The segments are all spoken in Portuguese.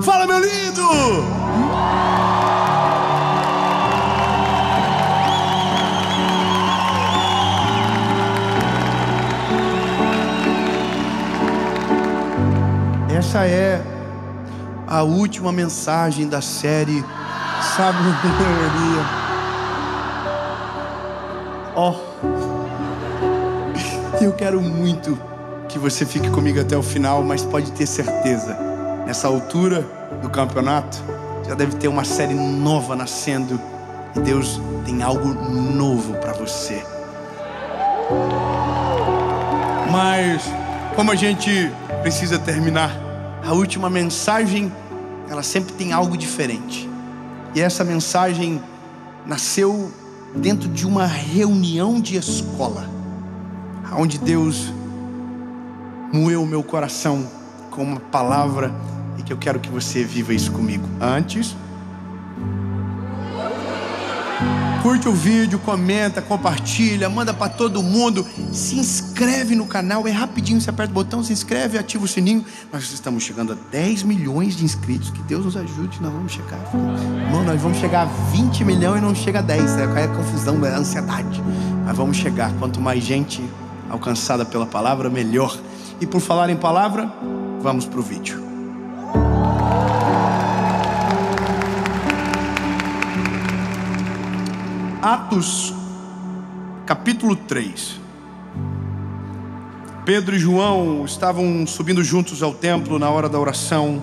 Fala, meu lindo! Essa é a última mensagem da série Sabedoria. Eu quero muito que você fique comigo até o final, mas pode ter certeza, nessa altura do campeonato, já deve ter uma série nova nascendo e Deus tem algo novo para você. Mas como a gente precisa terminar, a última mensagem, ela sempre tem algo diferente. E essa mensagem nasceu dentro de uma reunião de escola, onde Deus moeu o meu coração com uma palavra e que eu quero que você viva isso comigo. Antes, curte o vídeo, comenta, compartilha, manda para todo mundo. Se inscreve no canal, é rapidinho, você aperta o botão, se inscreve, ativa o sininho. Nós estamos chegando a 10 milhões de inscritos. Que Deus nos ajude, nós vamos chegar. Irmão, nós vamos chegar a 20 milhões e não chega a 10. É confusão, é ansiedade. Mas vamos chegar. Quanto mais gente alcançada pela palavra, melhor. E por falar em palavra, vamos para o vídeo. Atos, capítulo 3. Pedro e João estavam subindo juntos ao templo na hora da oração.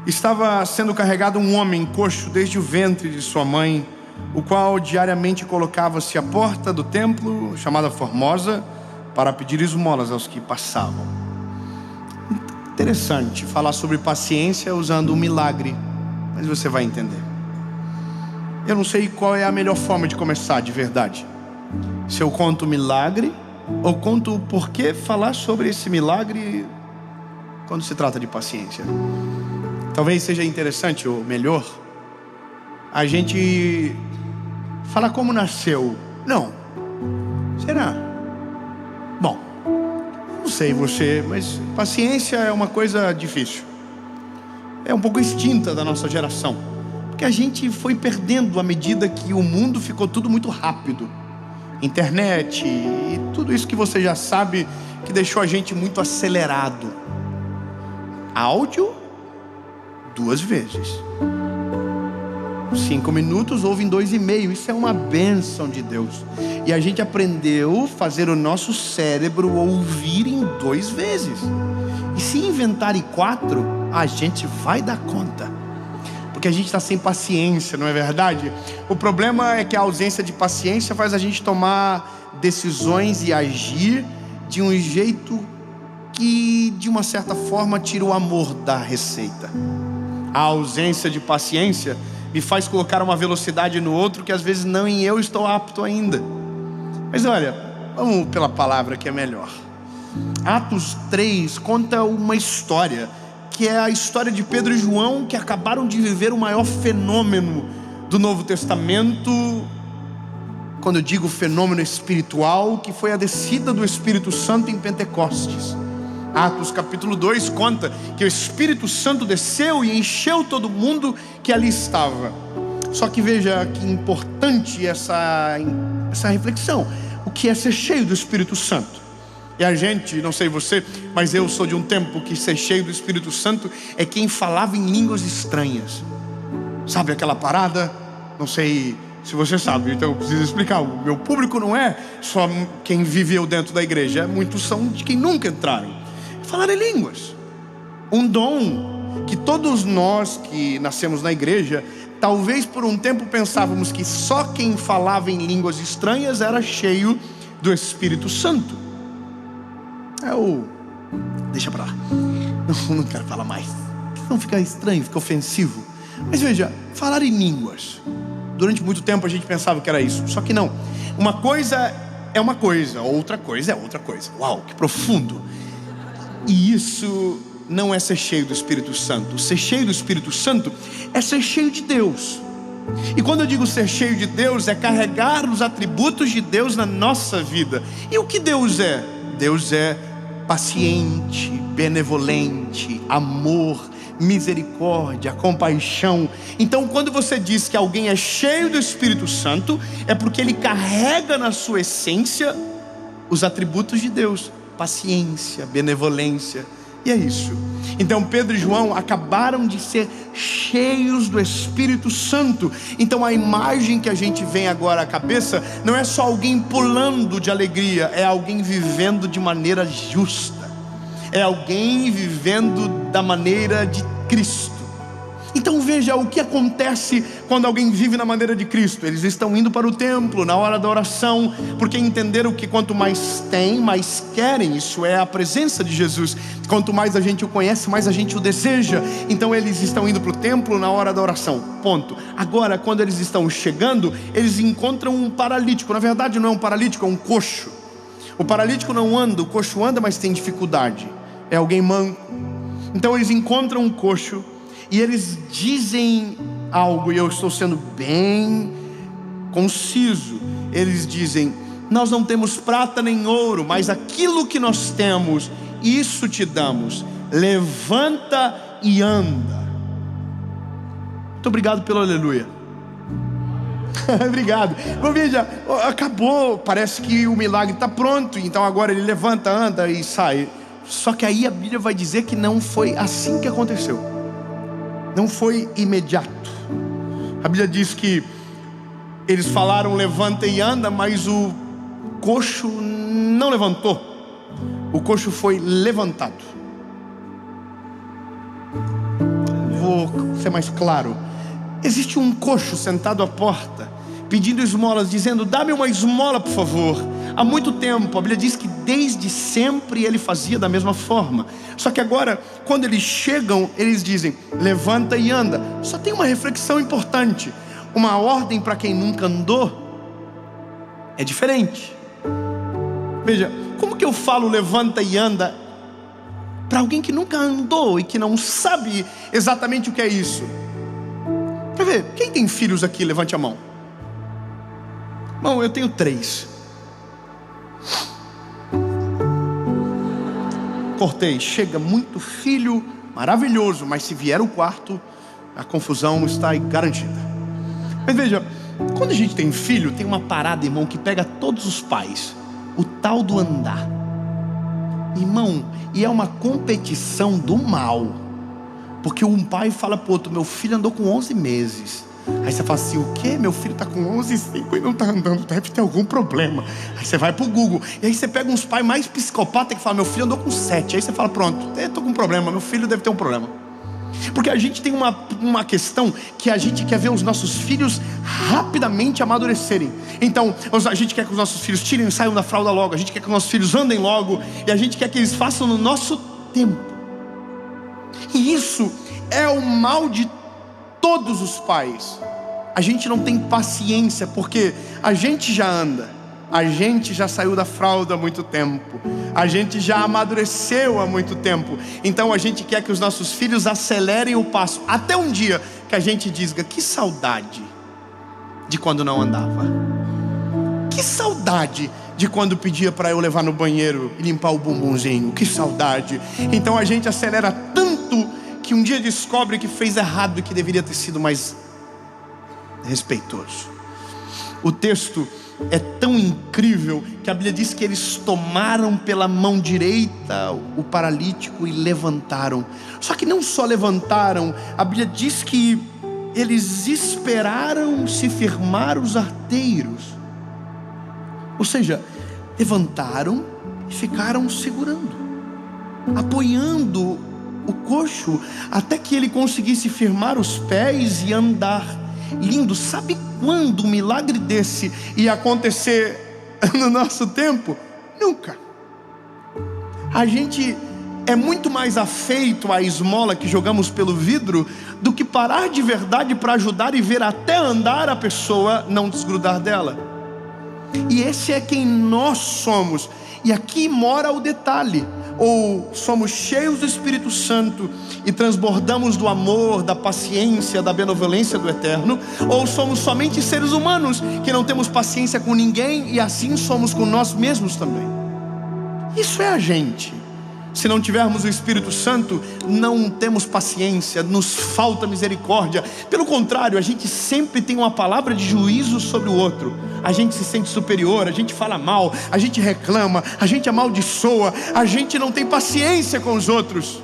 Estava sendo carregado um homem coxo desde o ventre de sua mãe, o qual diariamente colocava-se à porta do templo, chamada Formosa, para pedir esmolas aos que passavam. Interessante falar sobre paciência usando um milagre, mas você vai entender. Eu não sei qual é a melhor forma de começar de verdade. Se eu conto o milagre ou conto o porquê falar sobre esse milagre quando se trata de paciência. Talvez seja interessante ou melhor a gente falar como nasceu. Não. Será? Bom, não sei você, mas paciência é uma coisa difícil. É um pouco extinta da nossa geração, porque a gente foi perdendo à medida que o mundo ficou tudo muito rápido. Internet e tudo isso que você já sabe, que deixou a gente muito acelerado. Áudio, 2 vezes. 5 minutos ouve em 2,5. Isso é uma bênção de Deus. E a gente aprendeu a fazer o nosso cérebro ouvir em 2 vezes. E se inventar em 4, a gente vai dar conta. Porque a gente está sem paciência, não é verdade? O problema é que a ausência de paciência faz a gente tomar decisões e agir de um jeito que, de uma certa forma, tira o amor da receita. A ausência de paciência me faz colocar uma velocidade no outro que às vezes nem eu estou apto ainda. Mas olha, vamos pela palavra que é melhor. Atos 3 conta uma história, que é a história de Pedro e João, que acabaram de viver o maior fenômeno do Novo Testamento. Quando eu digo fenômeno espiritual, que foi a descida do Espírito Santo em Pentecostes. Atos capítulo 2 conta que o Espírito Santo desceu e encheu todo mundo que ali estava. Só que veja que importante essa reflexão. O que é ser cheio do Espírito Santo? E a gente, não sei você, mas eu sou de um tempo que ser cheio do Espírito Santo é quem falava em línguas estranhas. Sabe aquela parada? Não sei se você sabe, então eu preciso explicar. O meu público não é só quem viveu dentro da igreja, muitos são de quem nunca entraram. Falar em línguas, um dom que todos nós que nascemos na igreja, talvez por um tempo pensávamos que só quem falava em línguas estranhas era cheio do Espírito Santo. Deixa pra lá, não quero falar mais, não fica estranho, fica ofensivo. Mas veja, falar em línguas, durante muito tempo a gente pensava que era isso, só que não. Uma coisa é uma coisa, outra coisa é outra coisa. Uau, que profundo. E isso não é ser cheio do Espírito Santo. Ser cheio do Espírito Santo é ser cheio de Deus. E quando eu digo ser cheio de Deus, é carregar os atributos de Deus na nossa vida. E o que Deus é? Deus é paciente, benevolente, amor, misericórdia, compaixão. Então, quando você diz que alguém é cheio do Espírito Santo, é porque ele carrega na sua essência os atributos de Deus: paciência, benevolência. E é isso. Então Pedro e João acabaram de ser cheios do Espírito Santo. Então a imagem que a gente vem agora à cabeça não é só alguém pulando de alegria, é alguém vivendo de maneira justa, é alguém vivendo da maneira de Cristo. Então veja o que acontece quando alguém vive na maneira de Cristo. Eles estão indo para o templo na hora da oração, porque entenderam que quanto mais tem, mais querem. Isso é a presença de Jesus. Quanto mais a gente o conhece, mais a gente o deseja. Então eles estão indo para o templo na hora da oração, ponto. Agora, quando eles estão chegando, eles encontram um paralítico. Na verdade não é um paralítico, é um coxo. O paralítico não anda, o coxo anda, mas tem dificuldade. É alguém manco. Então eles encontram um coxo e eles dizem algo, e eu estou sendo bem conciso. Eles dizem: nós não temos prata nem ouro, mas aquilo que nós temos, isso te damos. Levanta e anda. Muito obrigado pelo aleluia. Obrigado. Bom, veja, acabou, parece que o milagre está pronto. Então agora ele levanta, anda e sai. Só que aí a Bíblia vai dizer que não foi assim que aconteceu. Não foi imediato. A Bíblia diz que eles falaram levanta e anda, mas o coxo não levantou. O coxo foi levantado. Vou ser mais claro. Existe um coxo sentado à porta, pedindo esmolas, dizendo: dá-me uma esmola, por favor. Há muito tempo, a Bíblia diz que desde sempre ele fazia da mesma forma. Só que agora, quando eles chegam, eles dizem: levanta e anda. Só tem uma reflexão importante. Uma ordem para quem nunca andou é diferente. Veja, como que eu falo levanta e anda para alguém que nunca andou e que não sabe exatamente o que é isso? Quer ver, quem tem filhos aqui? Levante a mão. Bom, eu tenho 3. Cortei. Chega muito filho, maravilhoso, mas se vier o quarto, a confusão está garantida. Mas veja, quando a gente tem filho, tem uma parada, irmão, que pega todos os pais: o tal do andar. Irmão, e é uma competição do mal. Porque um pai fala pro outro: meu filho andou com 11 meses. Aí você fala assim: o quê? Meu filho está com 11,5 e não está andando, deve ter algum problema. Aí você vai pro Google, e aí você pega uns pais mais psicopatas que falam: meu filho andou com 7. Aí você fala: pronto, eu estou com um problema, meu filho deve ter um problema. Porque a gente tem uma questão que a gente quer ver os nossos filhos rapidamente amadurecerem. Então a gente quer que os nossos filhos tirem e saiam da fralda logo. A gente quer que os nossos filhos andem logo. E a gente quer que eles façam no nosso tempo. E isso é o mal de todos os pais. A gente não tem paciência, porque a gente já anda, a gente já saiu da fralda há muito tempo, a gente já amadureceu há muito tempo. Então a gente quer que os nossos filhos acelerem o passo, até um dia que a gente diga: que saudade de quando não andava, que saudade de quando pedia para eu levar no banheiro e limpar o bumbumzinho, que saudade. Então a gente acelera tanto que um dia descobre que fez errado e que deveria ter sido mais respeitoso. O texto é tão incrível que a Bíblia diz que eles tomaram pela mão direita o paralítico e levantaram. Só que não só levantaram, a Bíblia diz que eles esperaram se firmar os arteiros. Ou seja, levantaram e ficaram segurando, apoiando o coxo, até que ele conseguisse firmar os pés e andar. Lindo. Sabe quando um milagre desse ia acontecer no nosso tempo? Nunca. A gente é muito mais afeito à esmola que jogamos pelo vidro do que parar de verdade para ajudar e ver até andar a pessoa não desgrudar dela. E esse é quem nós somos. E aqui mora o detalhe: ou somos cheios do Espírito Santo e transbordamos do amor, da paciência, da benevolência do Eterno, ou somos somente seres humanos que não temos paciência com ninguém e assim somos com nós mesmos também. Isso é a gente. Se não tivermos o Espírito Santo, não temos paciência, nos falta misericórdia. Pelo contrário, a gente sempre tem uma palavra de juízo sobre o outro. A gente se sente superior, a gente fala mal, a gente reclama, a gente amaldiçoa, a gente não tem paciência com os outros.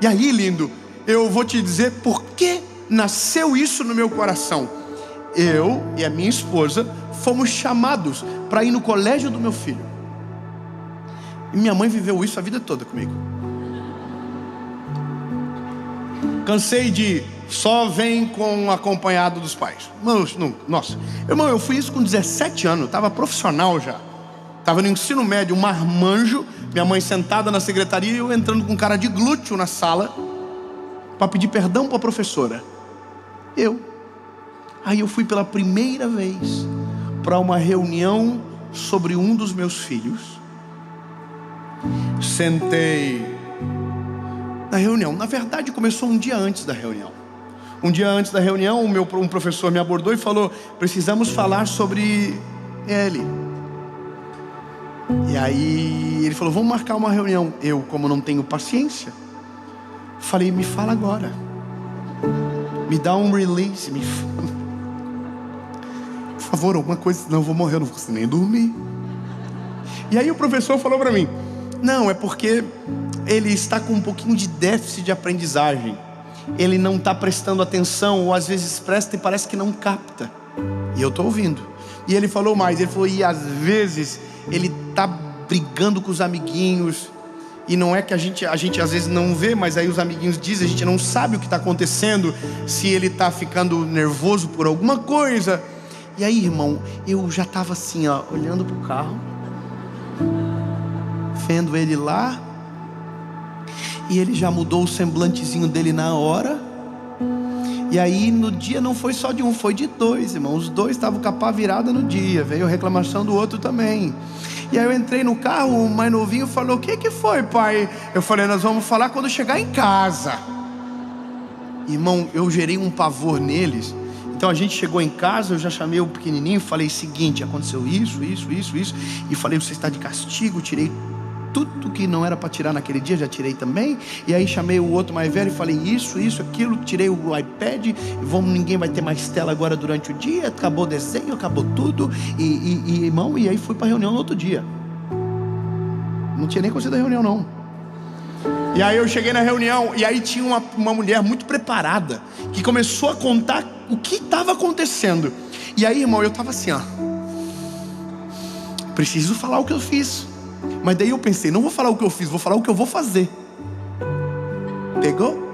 E aí, lindo, eu vou te dizer por que nasceu isso no meu coração. Eu e a minha esposa fomos chamados para ir no colégio do meu filho. E minha mãe viveu isso a vida toda comigo. Cansei de só vem com acompanhado dos pais. Nossa, irmão, eu fui isso com 17 anos, estava profissional já. Estava no ensino médio, um marmanjo, minha mãe sentada na secretaria e eu entrando com cara de glúteo na sala para pedir perdão para a professora. Aí eu fui pela primeira vez para uma reunião sobre um dos meus filhos. Sentei na reunião. Na verdade, começou um dia antes da reunião. Um dia antes da reunião, um professor me abordou e falou: precisamos falar sobre ele. E aí ele falou: vamos marcar uma reunião. Eu, como não tenho paciência, falei: me fala agora, me dá um release, me fala, por favor, alguma coisa, senão eu vou morrer, eu não vou conseguir nem dormir. E aí o professor falou para mim: não, é porque ele está com um pouquinho de déficit de aprendizagem. Ele não está prestando atenção, ou às vezes presta e parece que não capta. E eu estou ouvindo. E ele falou mais, ele falou: e às vezes ele está brigando com os amiguinhos. E não é que a gente às vezes não vê, mas aí os amiguinhos dizem, a gente não sabe o que está acontecendo, se ele está ficando nervoso por alguma coisa. E aí, irmão, eu já estava assim, ó, olhando para o carro, vendo ele lá, e ele já mudou o semblantezinho dele na hora. E aí no dia não foi só de um, foi de dois, irmão. Os dois estavam com a pá virada no dia. Veio a reclamação do outro também. E aí eu entrei no carro, o mais novinho falou: o que foi, pai? Eu falei: nós vamos falar quando chegar em casa. Irmão, eu gerei um pavor neles. Então a gente chegou em casa, eu já chamei o pequenininho, falei: seguinte, aconteceu isso. E falei: você está de castigo, tirei tudo que não era para tirar naquele dia, já tirei também. E aí chamei o outro mais velho e falei: isso, aquilo, tirei o iPad, ninguém vai ter mais tela agora durante o dia, acabou o desenho, acabou tudo. E irmão, e aí fui para a reunião no outro dia. Não tinha nem conseguido a reunião não. E aí eu cheguei na reunião, e aí tinha uma mulher muito preparada, que começou a contar o que estava acontecendo. E aí, irmão, eu estava assim, ó, preciso falar o que eu fiz. Mas daí eu pensei: não vou falar o que eu fiz, vou falar o que eu vou fazer. Pegou?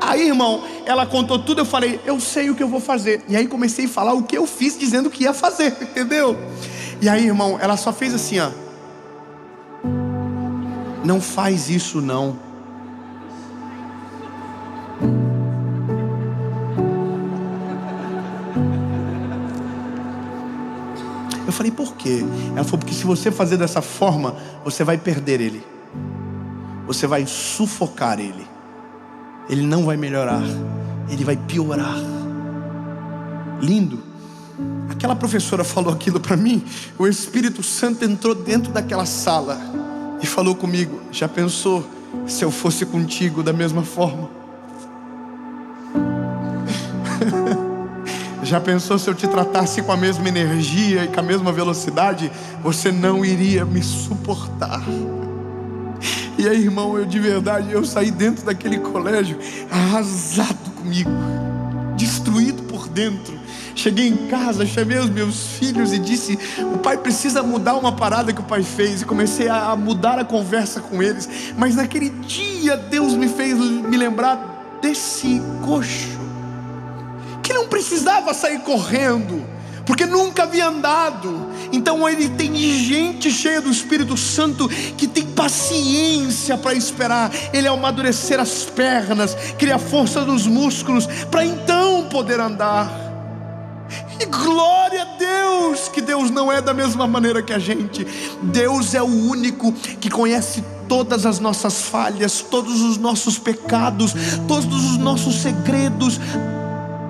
Aí, irmão, ela contou tudo, eu falei: eu sei o que eu vou fazer. E aí comecei a falar o que eu fiz, dizendo que ia fazer, entendeu? E aí, irmão, ela só fez assim, ó: não faz isso não. Eu falei: por quê? Ela falou: porque se você fazer dessa forma, você vai perder ele. Você vai sufocar ele. Ele não vai melhorar. Ele vai piorar. Lindo. Aquela professora falou aquilo para mim. O Espírito Santo entrou dentro daquela sala e falou comigo: já pensou se eu fosse contigo da mesma forma? Já pensou se eu te tratasse com a mesma energia e com a mesma velocidade? Você não iria me suportar. E aí, irmão, eu de verdade, eu saí dentro daquele colégio arrasado comigo, destruído por dentro. Cheguei em casa, chamei os meus filhos e disse: o pai precisa mudar uma parada que o pai fez. E comecei a mudar a conversa com eles. Mas naquele dia Deus me fez me lembrar desse coxo, que não precisava sair correndo, porque nunca havia andado. Então ele tem gente cheia do Espírito Santo que tem paciência para esperar ele amadurecer as pernas, criar força nos músculos, para então poder andar. E glória a Deus, que Deus não é da mesma maneira que a gente. Deus é o único que conhece todas as nossas falhas, todos os nossos pecados, todos os nossos segredos,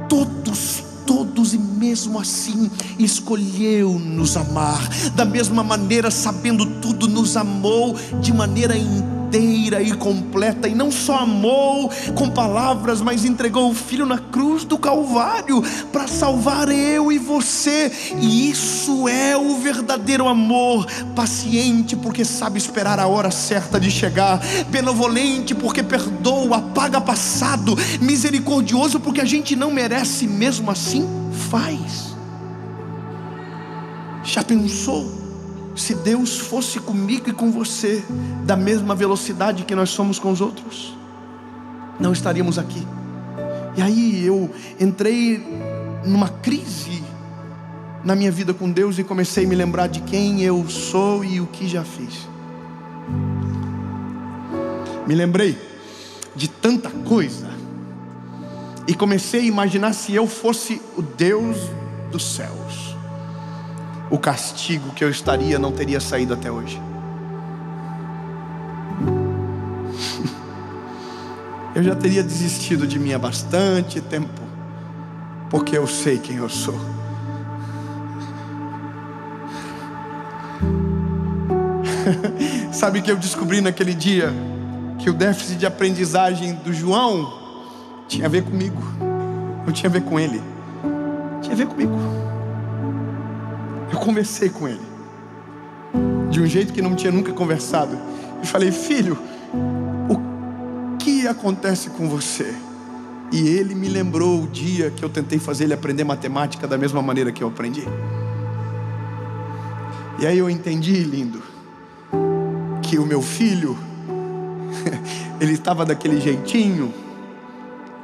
todos todos, e mesmo assim escolheu nos amar. Da mesma maneira, sabendo tudo, nos amou de maneira inteira e completa. E não só amou com palavras, mas entregou o Filho na cruz do Calvário para salvar eu e você. E isso é o verdadeiro amor. Paciente, porque sabe esperar a hora certa de chegar. Benevolente, porque perdoa, apaga passado. Misericordioso, porque a gente não merece, mesmo assim faz. Já pensou se Deus fosse comigo e com você da mesma velocidade que nós somos com os outros? Não estaríamos aqui. E aí eu entrei numa crise na minha vida com Deus e comecei a me lembrar de quem eu sou e o que já fiz. Me lembrei de tanta coisa e comecei a imaginar, se eu fosse o Deus dos céus, o castigo que eu estaria não teria saído até hoje. Eu já teria desistido de mim há bastante tempo, porque eu sei quem eu sou. Sabe que eu descobri naquele dia? Que o déficit de aprendizagem do João tinha a ver comigo, não tinha a ver com ele, tinha a ver comigo. Eu conversei com ele de um jeito que não tinha nunca conversado. Eu falei: filho, o que acontece com você? E ele me lembrou o dia que eu tentei fazer ele aprender matemática da mesma maneira que eu aprendi. E aí eu entendi, lindo, que o meu filho, ele estava daquele jeitinho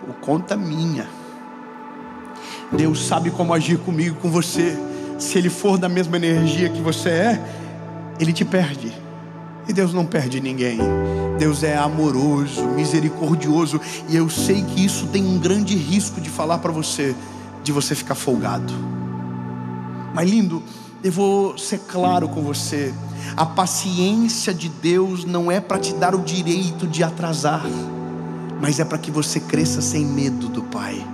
por conta minha. Deus sabe como agir comigo, com você. Se ele for da mesma energia que você é, ele te perde. E Deus não perde ninguém. Deus é amoroso, misericordioso. E eu sei que isso tem um grande risco de falar para você, de você ficar folgado. Mas lindo, eu vou ser claro com você. A paciência de Deus não é para te dar o direito de atrasar, mas é para que você cresça sem medo do Pai.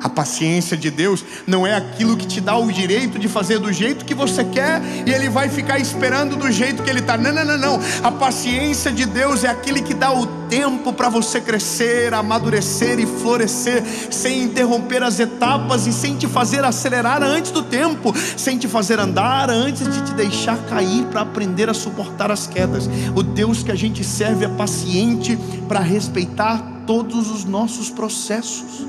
A paciência de Deus não é aquilo que te dá o direito de fazer do jeito que você quer e Ele vai ficar esperando do jeito que Ele está. Não, não, não, não. A paciência de Deus é aquele que dá o tempo para você crescer, amadurecer e florescer, sem interromper as etapas e sem te fazer acelerar antes do tempo, sem te fazer andar antes de te deixar cair, para aprender a suportar as quedas. O Deus que a gente serve é paciente para respeitar todos os nossos processos.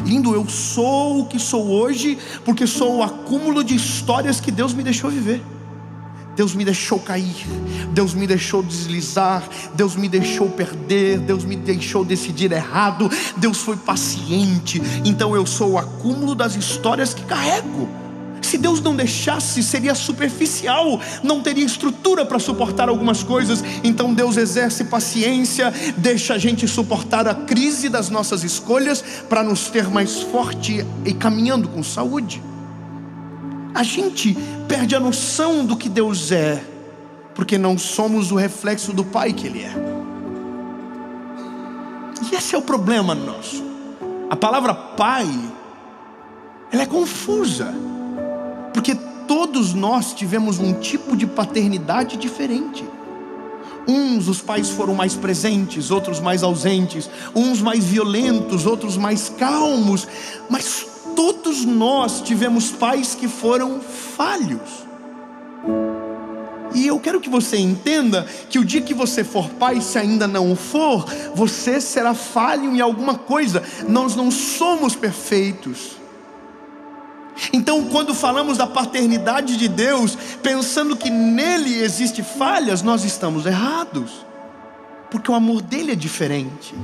Lindo, eu sou o que sou hoje porque sou o acúmulo de histórias que Deus me deixou viver. Deus me deixou cair, Deus me deixou deslizar, Deus me deixou perder, Deus me deixou decidir errado. Deus foi paciente. Então eu sou o acúmulo das histórias que carrego. Se Deus não deixasse, seria superficial, não teria estrutura para suportar algumas coisas. Então Deus exerce paciência, deixa a gente suportar a crise das nossas escolhas, para nos ter mais forte e caminhando com saúde. A gente perde a noção do que Deus é, porque não somos o reflexo do Pai que Ele é. E esse é o problema nosso. A palavra Pai, ela é confusa, porque todos nós tivemos um tipo de paternidade diferente. Uns, os pais foram mais presentes, outros mais ausentes. Uns mais violentos, outros mais calmos. Mas todos nós tivemos pais que foram falhos. E eu quero que você entenda que o dia que você for pai, se ainda não o for, você será falho em alguma coisa. Nós não somos perfeitos. Então, quando falamos da paternidade de Deus, pensando que nele existe falhas, nós estamos errados, porque o amor dele é diferente,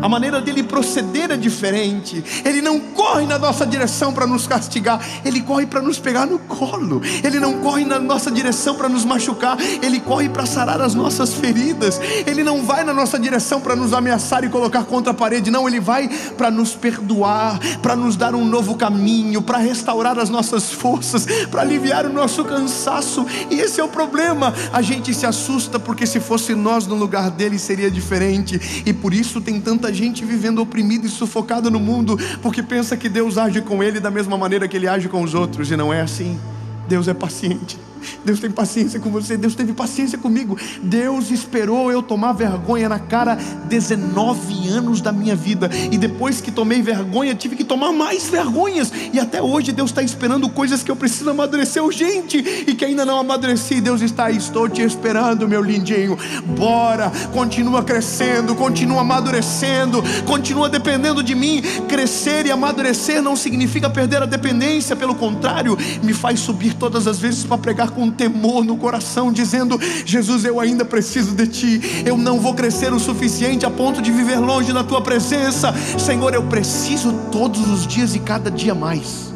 a maneira dele proceder é diferente. Ele não corre na nossa direção para nos castigar, ele corre para nos pegar no colo. Ele não corre na nossa direção para nos machucar, ele corre para sarar as nossas feridas. Ele não vai na nossa direção para nos ameaçar e colocar contra a parede. Não, ele vai para nos perdoar, para nos dar um novo caminho, para restaurar as nossas forças, para aliviar o nosso cansaço. E esse é o problema. A gente se assusta porque se fosse nós no lugar dele seria diferente. E por isso tem tanto tanta gente vivendo oprimida e sufocada no mundo, porque pensa que Deus age com ele da mesma maneira que ele age com os outros, e não é assim. Deus é paciente. Deus tem paciência com você. Deus teve paciência comigo. Deus esperou eu tomar vergonha na cara 19 anos da minha vida, e depois que tomei vergonha, tive que tomar mais vergonhas, e até hoje Deus está esperando coisas que eu preciso amadurecer urgente, e que ainda não amadureci. Deus está aí, estou te esperando, meu lindinho. Bora, continua crescendo, continua amadurecendo, continua dependendo de mim. Crescer e amadurecer não significa perder a dependência, pelo contrário, me faz subir todas as vezes para pregar com temor no coração, dizendo: Jesus, eu ainda preciso de Ti. Eu não vou crescer o suficiente a ponto de viver longe da Tua presença. Senhor, eu preciso todos os dias e cada dia mais.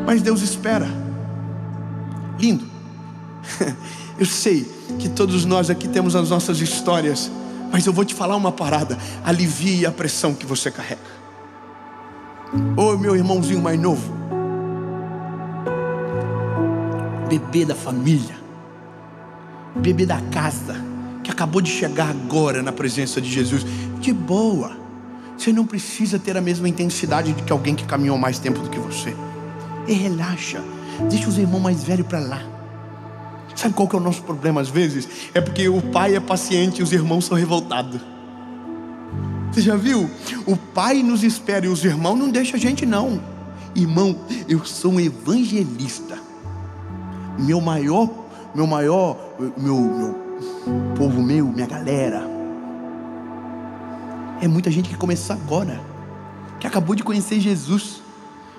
Mas Deus espera. Lindo. Eu sei que todos nós aqui temos as nossas histórias, mas eu vou te falar uma parada: alivie a pressão que você carrega. Ô meu irmãozinho mais novo, bebê da família, bebê da casa, que acabou de chegar agora na presença de Jesus, de boa. Você não precisa ter a mesma intensidade de que alguém que caminhou mais tempo do que você. E relaxa, deixa os irmãos mais velhos para lá. Sabe qual que é o nosso problema às vezes? É porque o pai é paciente e os irmãos são revoltados. Você já viu? O pai nos espera e os irmãos não deixam a gente não. Irmão, eu sou um evangelista. Meu povo, minha galera, é muita gente que começou agora, que acabou de conhecer Jesus,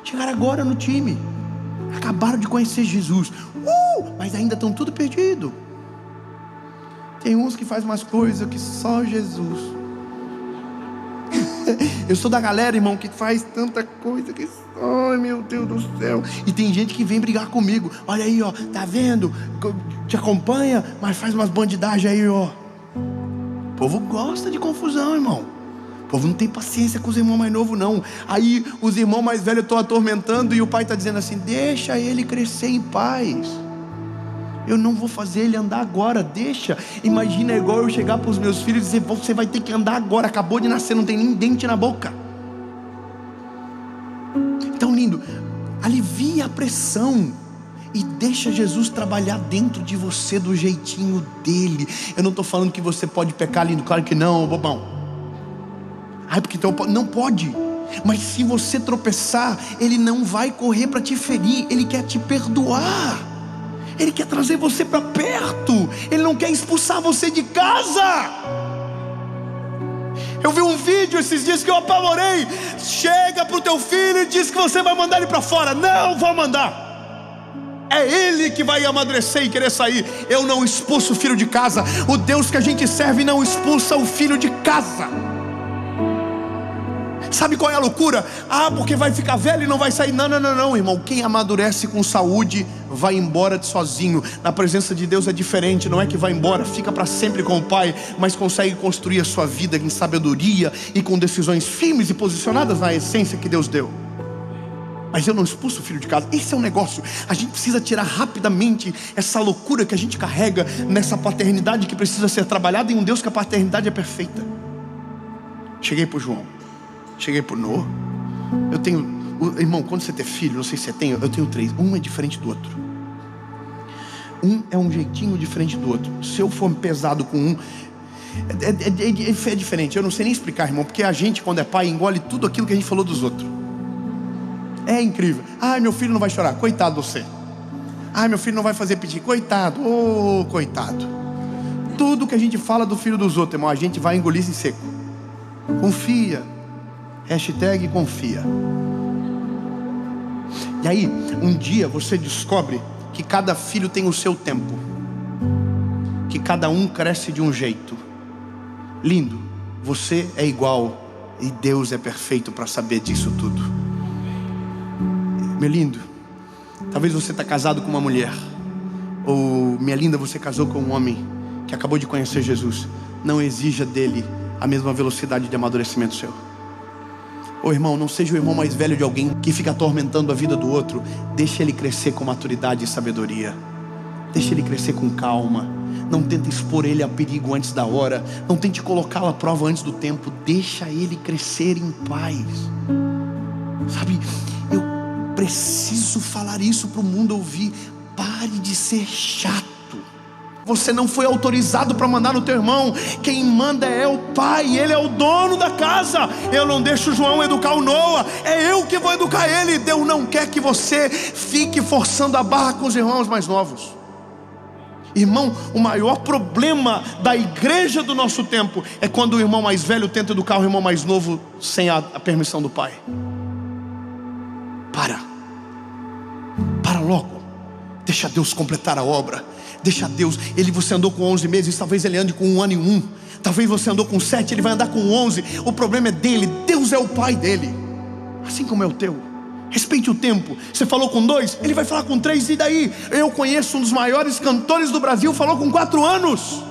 chegaram agora no time, acabaram de conhecer Jesus, mas ainda estão tudo perdido. Tem uns que fazem umas coisas que só Jesus. Eu sou da galera, irmão, que faz tanta coisa que... Ai, meu Deus do céu. E tem gente que vem brigar comigo. Olha aí, ó, tá vendo? Te acompanha, mas faz umas bandidagens aí, ó. O povo gosta de confusão, irmão. O povo não tem paciência com os irmãos mais novos, não. Aí os irmãos mais velhos estão atormentando, e o pai está dizendo assim: deixa ele crescer em paz. Eu não vou fazer ele andar agora, deixa. Imagina, igual eu chegar para os meus filhos e dizer: você vai ter que andar agora, acabou de nascer, não tem nem dente na boca. Então, lindo, alivia a pressão e deixa Jesus trabalhar dentro de você do jeitinho dele. Eu não estou falando que você pode pecar, lindo, claro que não, bobão. Ai, porque então não pode. Mas se você tropeçar, ele não vai correr para te ferir, ele quer te perdoar. Ele quer trazer você para perto. Ele não quer expulsar você de casa. Eu vi um vídeo esses dias que eu apavorei. Chega para o teu filho e diz que você vai mandar ele para fora. Não vou mandar. É ele que vai amadurecer e querer sair. Eu não expulso o filho de casa. O Deus que a gente serve não expulsa o filho de casa. Sabe qual é a loucura? Ah, porque vai ficar velho e não vai sair. Não, irmão. Quem amadurece com saúde vai embora sozinho. Na presença de Deus é diferente. Não é que vai embora, fica para sempre com o Pai, mas consegue construir a sua vida em sabedoria e com decisões firmes e posicionadas na essência que Deus deu. Mas eu não expulso o filho de casa. Esse é um negócio. A gente precisa tirar rapidamente essa loucura que a gente carrega nessa paternidade que precisa ser trabalhada em um Deus que a paternidade é perfeita. Cheguei para o João, cheguei para o Noah. Eu tenho, irmão, quando você tem filho, não sei se você tem, eu tenho 3. Um é diferente do outro. Um é um jeitinho diferente do outro. Se eu for pesado com um, é diferente. Eu não sei nem explicar, irmão, porque a gente, quando é pai, engole tudo aquilo que a gente falou dos outros. É incrível. Ai, meu filho não vai chorar. Coitado de você. Ai, meu filho não vai fazer piti. Coitado. Oh, coitado. Tudo que a gente fala do filho dos outros, irmão, a gente vai engolir em seco. Confia. Hashtag confia. E aí, um dia você descobre que cada filho tem o seu tempo, que cada um cresce de um jeito. Lindo. Você é igual e Deus é perfeito para saber disso tudo. Meu lindo, talvez você está casado com uma mulher, ou minha linda, você casou com um homem que acabou de conhecer Jesus. Não exija dele a mesma velocidade de amadurecimento seu. Ô irmão, não seja o irmão mais velho de alguém que fica atormentando a vida do outro. Deixa ele crescer com maturidade e sabedoria. Deixa ele crescer com calma. Não tenta expor ele a perigo antes da hora. Não tente colocá-lo à prova antes do tempo. Deixa ele crescer em paz. Sabe, eu preciso falar isso para o mundo ouvir. Pare de ser chato. Você não foi autorizado para mandar no teu irmão. Quem manda é o pai, ele é o dono da casa. Eu não deixo o João educar o Noah, é eu que vou educar ele. Deus não quer que você fique forçando a barra com os irmãos mais novos. Irmão, o maior problema da igreja do nosso tempo é quando o irmão mais velho tenta educar o irmão mais novo sem a permissão do pai. Para logo. Deixa Deus completar a obra. Deixa Deus. Você andou com 11 meses, talvez ele ande com 1 ano e 1. Talvez você andou com 7, ele vai andar com 11. O problema é dele. Deus é o pai dele, assim como é o teu. Respeite o tempo. Você falou com 2, ele vai falar com 3. E daí? Eu conheço um dos maiores cantores do Brasil, falou com 4 anos.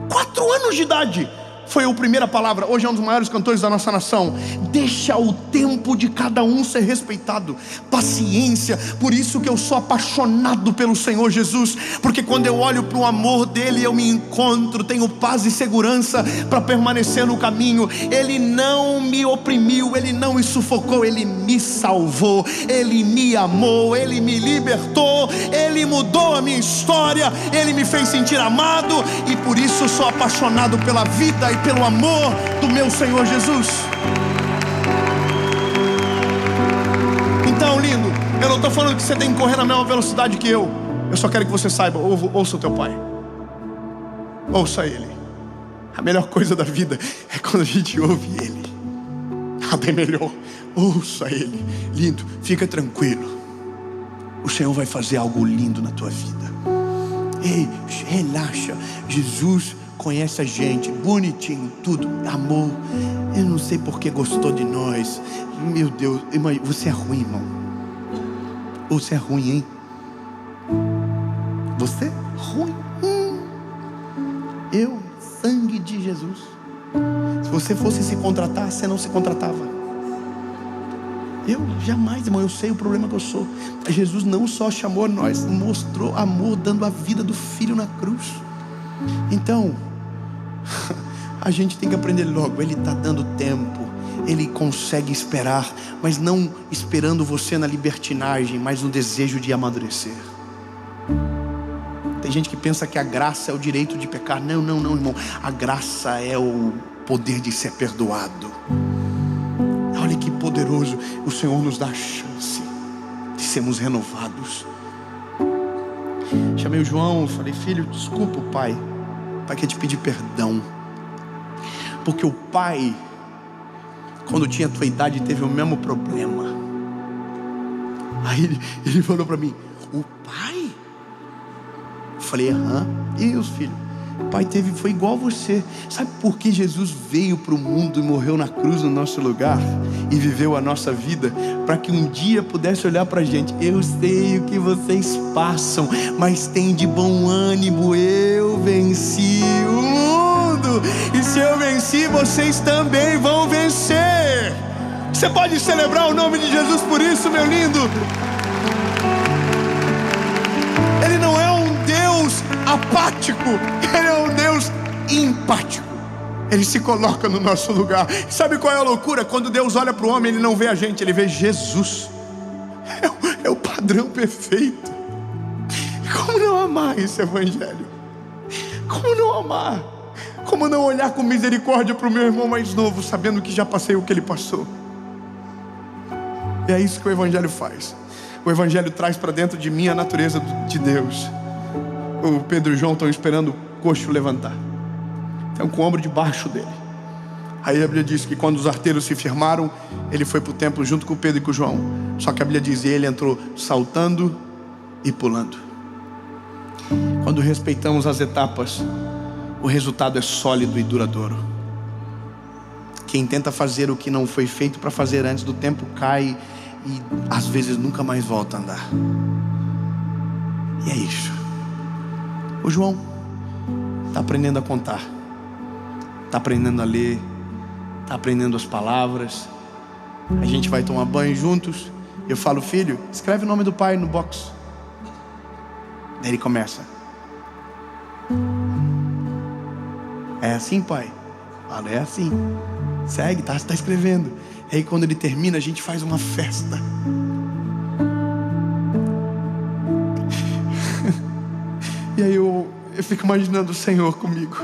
4 anos de idade foi a primeira palavra. Hoje é um dos maiores cantores da nossa nação. Deixa o tempo de cada um ser respeitado. Paciência. Por isso que eu sou apaixonado pelo Senhor Jesus, porque quando eu olho para o amor dele, eu me encontro, tenho paz e segurança para permanecer no caminho. Ele não me oprimiu, ele não me sufocou, ele me salvou, ele me amou, ele me libertou, ele mudou a minha história, ele me fez sentir amado. E por isso eu sou apaixonado pela vida e pelo amor do meu Senhor Jesus. Então, lindo, eu não estou falando que você tem que correr na mesma velocidade que eu. Eu só quero que você saiba, ouça o teu pai. Ouça ele. A melhor coisa da vida é quando a gente ouve ele. Nada é melhor. Ouça ele. Lindo, fica tranquilo. O Senhor vai fazer algo lindo na tua vida. Ei, relaxa. Jesus conhece a gente, bonitinho, tudo, amor. Eu não sei porque gostou de nós. Meu Deus, irmão, você é ruim, irmão. Você é ruim, hein? Você é ruim. Eu, sangue de Jesus. Se você fosse se contratar, você não se contratava. Eu jamais, irmão, eu sei o problema que eu sou. Jesus não só chamou nós, mostrou amor dando a vida do Filho na cruz. Então, a gente tem que aprender logo. Ele está dando tempo. Ele consegue esperar, mas não esperando você na libertinagem, mas no desejo de amadurecer. Tem gente que pensa que a graça é o direito de pecar. Não, irmão. A graça é o poder de ser perdoado. Olha que poderoso. O Senhor nos dá a chance de sermos renovados. Chamei o João, falei: filho, desculpa o pai. O pai quer te pedir perdão. Porque o pai, quando tinha a tua idade, teve o mesmo problema. Aí ele falou para mim: o pai? Eu falei: aham. E os filhos? O pai foi igual a você. Sabe por que Jesus veio para o mundo e morreu na cruz no nosso lugar e viveu a nossa vida? Para que um dia pudesse olhar para a gente: eu sei o que vocês passam, mas tem de bom ânimo, eu venci o mundo. E se eu venci, vocês também vão vencer. Você pode celebrar o nome de Jesus por isso, meu lindo. Ele não é um Deus apático, ele é um Deus empático. Ele se coloca no nosso lugar. Sabe qual é a loucura? Quando Deus olha para o homem, ele não vê a gente, ele vê Jesus. É o padrão perfeito. Como não amar esse evangelho? Como não amar? Como não olhar com misericórdia para o meu irmão mais novo, sabendo que já passei o que ele passou? E é isso que o evangelho faz. O evangelho traz para dentro de mim a natureza de Deus. O Pedro e o João estão esperando o coxo levantar. Estão com o ombro debaixo dele. Aí a Bíblia diz que quando os arteiros se firmaram, ele foi para o templo junto com o Pedro e com o João. Só que a Bíblia diz que ele entrou saltando e pulando. Quando respeitamos as etapas, o resultado é sólido e duradouro. Quem tenta fazer o que não foi feito para fazer antes do tempo cai e às vezes nunca mais volta a andar. E é isso. O João está aprendendo a contar, está aprendendo a ler, está aprendendo as palavras. A gente vai tomar banho juntos. Eu falo: filho, escreve o nome do pai no box. Daí ele começa: é assim, pai? Fala: é assim. Segue, tá escrevendo. E aí quando ele termina, a gente faz uma festa. E aí eu fico imaginando o Senhor comigo,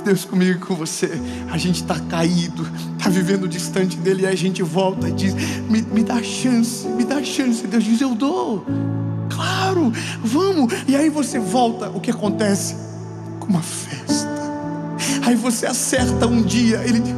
Deus comigo e com você. A gente está caído, está vivendo distante dele, e aí a gente volta e diz: me dá chance, me dá chance. Deus diz: eu dou, claro, vamos. E aí você volta, o que acontece? Com uma festa. Aí você acerta um dia, ele diz: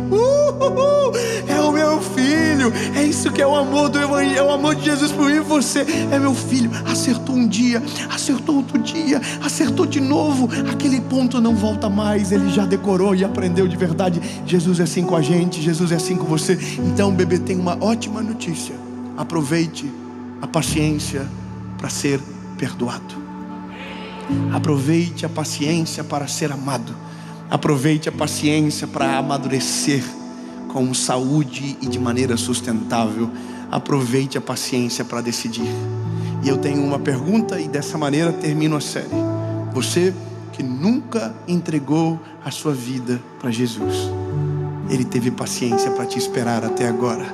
é o meu filho. É isso que é o amor do Evangelho, é o amor de Jesus por mim e você. É meu filho. Acertou um dia, acertou outro dia, acertou de novo. Aquele ponto não volta mais. Ele já decorou e aprendeu de verdade. Jesus é assim com a gente, Jesus é assim com você. Então, bebê, tem uma ótima notícia: aproveite a paciência para ser perdoado. Aproveite a paciência para ser amado. Aproveite a paciência para amadurecer com saúde e de maneira sustentável. Aproveite a paciência para decidir. E eu tenho uma pergunta, e dessa maneira termino a série. Você que nunca entregou a sua vida para Jesus, Ele teve paciência para te esperar até agora.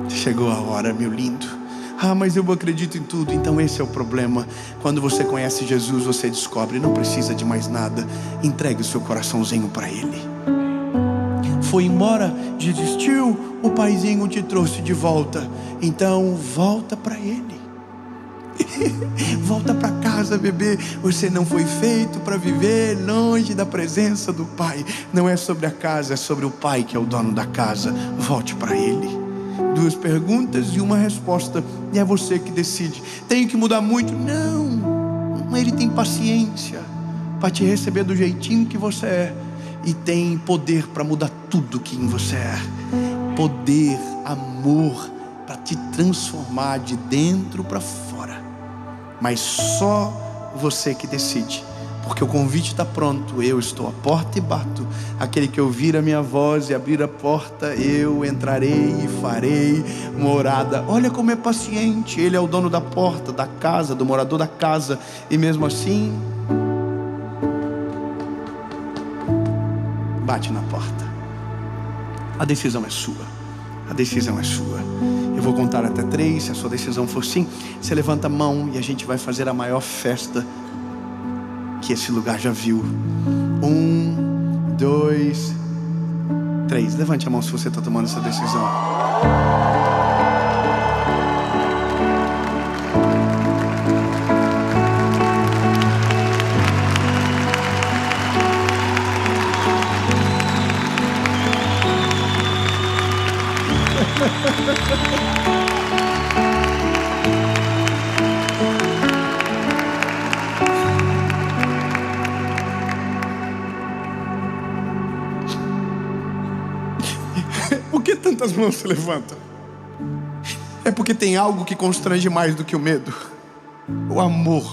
Chegou a hora, meu lindo. Ah, mas eu acredito em tudo. Então esse é o problema. Quando você conhece Jesus, você descobre: não precisa de mais nada. Entregue o seu coraçãozinho para Ele. Foi embora, desistiu, o paizinho te trouxe de volta. Então volta para Ele. Volta para casa, bebê. Você não foi feito para viver longe da presença do Pai. Não é sobre a casa, é sobre o Pai que é o dono da casa. Volte para Ele. 2 perguntas e uma resposta, e é você que decide. Tenho que mudar muito? Não. Ele tem paciência para te receber do jeitinho que você é, e tem poder para mudar tudo que em você é. Poder, amor para te transformar de dentro para fora. Mas só você que decide, porque o convite está pronto. Eu estou à porta e bato. Aquele que ouvir a minha voz e abrir a porta, eu entrarei e farei morada. Olha como é paciente. Ele é o dono da porta, da casa, do morador da casa. E mesmo assim, bate na porta. A decisão é sua. A decisão é sua. Eu vou contar até 3. Se a sua decisão for sim, você levanta a mão e a gente vai fazer a maior festa que esse lugar já viu. 1, 2, 3. Levante a mão se você está tomando essa decisão. Por que tantas mãos se levantam? É porque tem algo que constrange mais do que o medo. O amor.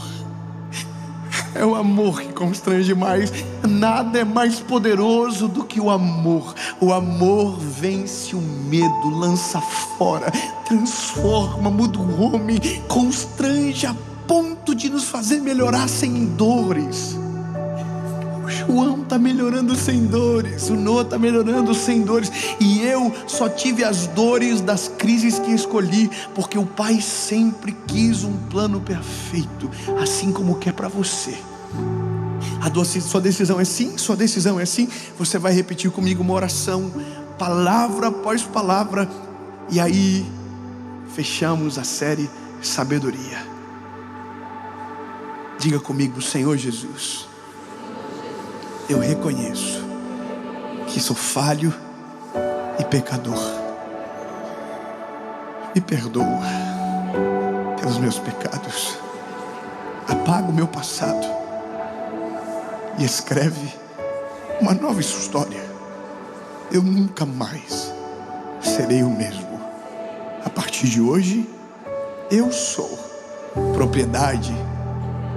É o amor que constrange mais. Nada é mais poderoso do que o amor. O amor vence o medo, lança fora, transforma, muda o homem, constrange a ponto de nos fazer melhorar sem dores. O João está melhorando sem dores, o Noah está melhorando sem dores, e eu só tive as dores das crises que escolhi, porque o Pai sempre quis um plano perfeito, assim como quer para você. Sua decisão é sim, sua decisão é sim. Você vai repetir comigo uma oração, palavra após palavra, e aí fechamos a série Sabedoria. Diga comigo: Senhor Jesus, eu reconheço que sou falho e pecador. Me perdoa pelos meus pecados. Apaga o meu passado e escreve uma nova história. Eu nunca mais serei o mesmo. A partir de hoje, eu sou propriedade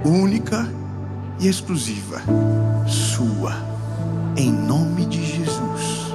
única e exclusiva sua, em nome de Jesus.